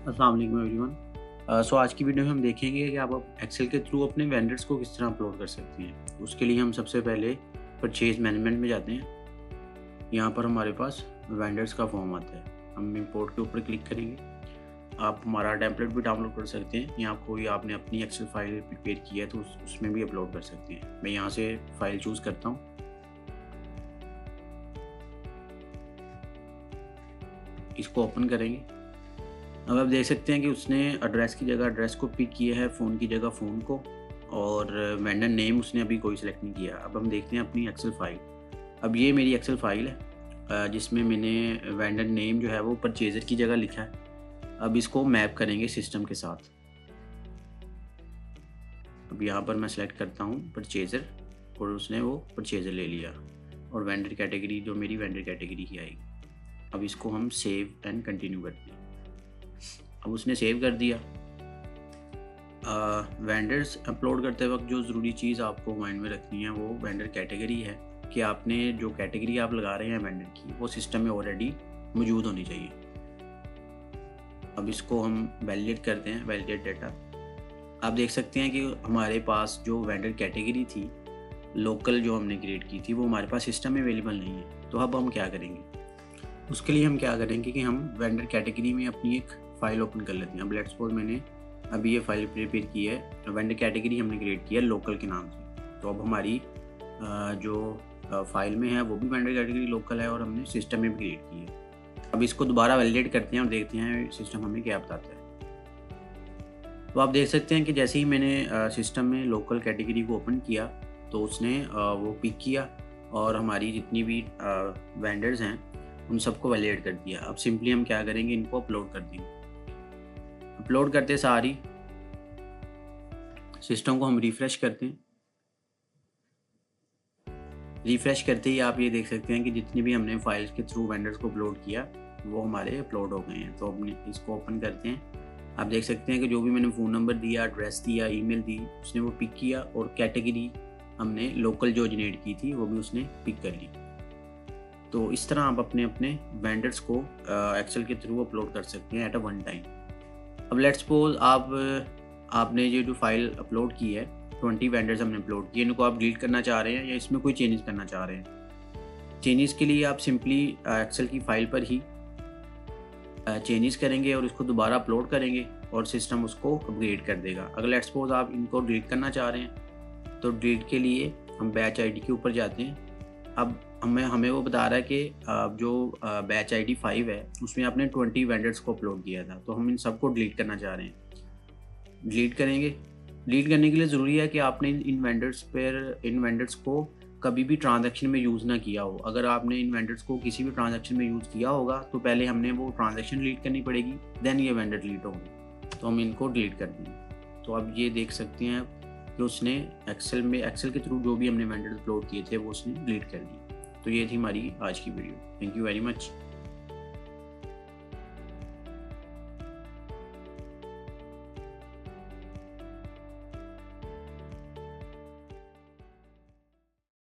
अस्सलाम वालेकुम एवरीवन। आज की वीडियो में हम देखेंगे कि आप एक्सेल के थ्रू अपने वेंडर्स को किस तरह अपलोड कर सकते हैं। उसके लिए हम सबसे पहले परचेज मैनेजमेंट में जाते हैं। यहाँ पर हमारे पास वेंडर्स का फॉर्म आता है। हम इंपोर्ट के ऊपर क्लिक करेंगे। आप हमारा टेम्पलेट भी डाउनलोड कर सकते हैं या कोई आपने अपनी एक्सेल फाइल प्रिपेयर की है तो उसमें भी अपलोड कर सकते हैं। मैं यहाँ से फाइल चूज़ करता हूँ, इसको ओपन करेंगे। अब आप देख सकते हैं कि उसने एड्रेस की जगह एड्रेस को पिक किया है, फ़ोन की जगह फ़ोन को, और वेंडर नेम उसने अभी कोई सिलेक्ट नहीं किया। अब हम देखते हैं अपनी एक्सेल फ़ाइल। अब ये मेरी एक्सेल फ़ाइल है जिसमें मैंने वेंडर नेम जो है वो परचेज़र की जगह लिखा है। अब इसको मैप करेंगे सिस्टम के साथ। अब यहाँ पर मैं सेलेक्ट करता हूँ परचेज़र और उसने वो परचेज़र ले लिया और वेंडर कैटेगरी जो मेरी वेंडर कैटेगरी की आएगी। अब इसको हम सेव एंड कंटिन्यू करते हैं। अब उसने सेव कर दिया। वेंडर्स अपलोड करते वक्त जो ज़रूरी चीज़ आपको माइंड में रखनी है वो वेंडर कैटेगरी है कि आपने जो कैटेगरी आप लगा रहे हैं वेंडर की वो सिस्टम में ऑलरेडी मौजूद होनी चाहिए। अब इसको हम वैलिडेट करते हैं, वैलिडेट डेटा। आप देख सकते हैं कि हमारे पास जो वेंडर कैटेगरी थी लोकल जो हमने क्रिएट की थी वो हमारे पास सिस्टम में अवेलेबल नहीं है। तो अब हम क्या करेंगे, उसके लिए हम क्या करेंगे कि हम वेंडर कैटेगरी में अपनी एक फ़ाइल ओपन कर लेते हैं। अब लेट्स सपोज मैंने अभी ये फाइल प्रिपेयर की है, वेंडर कैटेगरी हमने क्रिएट किया लोकल के नाम से। तो अब हमारी जो फाइल में है वो भी वेंडर कैटेगरी लोकल है और हमने सिस्टम में भी क्रिएट की है। अब इसको दोबारा वैलिडेट करते हैं और देखते हैं सिस्टम हमें क्या बताता है। तो आप देख सकते हैं कि जैसे ही मैंने सिस्टम में लोकल कैटेगरी को ओपन किया तो उसने वो पिक किया और हमारी जितनी भी वेंडर्स हैं उन सबको वैलिडेट कर दिया। अब सिंपली हम क्या करेंगे, इनको अपलोड कर देंगे। अपलोड करते सारी सिस्टम को हम रिफ़्रेश करते हैं। रिफ़्रेश करते ही आप ये देख सकते हैं कि जितनी भी हमने फाइल्स के थ्रू वेंडर्स को अपलोड किया वो हमारे अपलोड हो गए हैं। तो अपने इसको ओपन करते हैं। आप देख सकते हैं कि जो भी मैंने फ़ोन नंबर दिया, एड्रेस दिया, ईमेल दी, उसने वो पिक किया और कैटेगरी हमने लोकल जो जनरेट की थी वो भी उसने पिक कर ली। तो इस तरह आप अपने अपने वेंडर्स को एक्सेल के थ्रू अपलोड कर सकते हैं एट अ वन टाइम। अब लेट्स सपोज आपने ये जो फाइल अपलोड की है 20 वेंडर्स हमने अपलोड किए, इनको आप डिलीट करना चाह रहे हैं या इसमें कोई चेंजेस करना चाह रहे हैं। चेंजेस के लिए आप सिंपली एक्सेल की फ़ाइल पर ही चेंजेस करेंगे और इसको दोबारा अपलोड करेंगे और सिस्टम उसको अपग्रेड कर देगा। अगर लेट्स सपोज आप इनको डिलीट करना चाह रहे हैं तो डिलीट के लिए हम बैच आईडी के ऊपर जाते हैं। अब हमें वो बता रहा है कि जो बैच आईडी 5 है उसमें आपने 20 वेंडर्स को अपलोड किया था, तो हम इन सबको डिलीट करना चाह रहे हैं। डिलीट करेंगे। डिलीट करने के लिए ज़रूरी है कि आपने इन वेंडर्स को कभी भी ट्रांजैक्शन में यूज़ ना किया हो। अगर आपने इन वेंडर्स को किसी भी ट्रांजैक्शन में यूज़ किया होगा तो पहले हमने वो ट्रांजैक्शन डिलीट करनी पड़ेगी, देन ये वेंडर डिलीट होंगे। तो हम इनको डिलीट कर देंगे। तो अब ये देख सकते हैं कि उसने एक्सेल के थ्रू जो भी हमने वेंडर्स अपलोड किए थे वो उसने डिलीट कर दिए। तो ये थी हमारी आज की video. Thank you very much.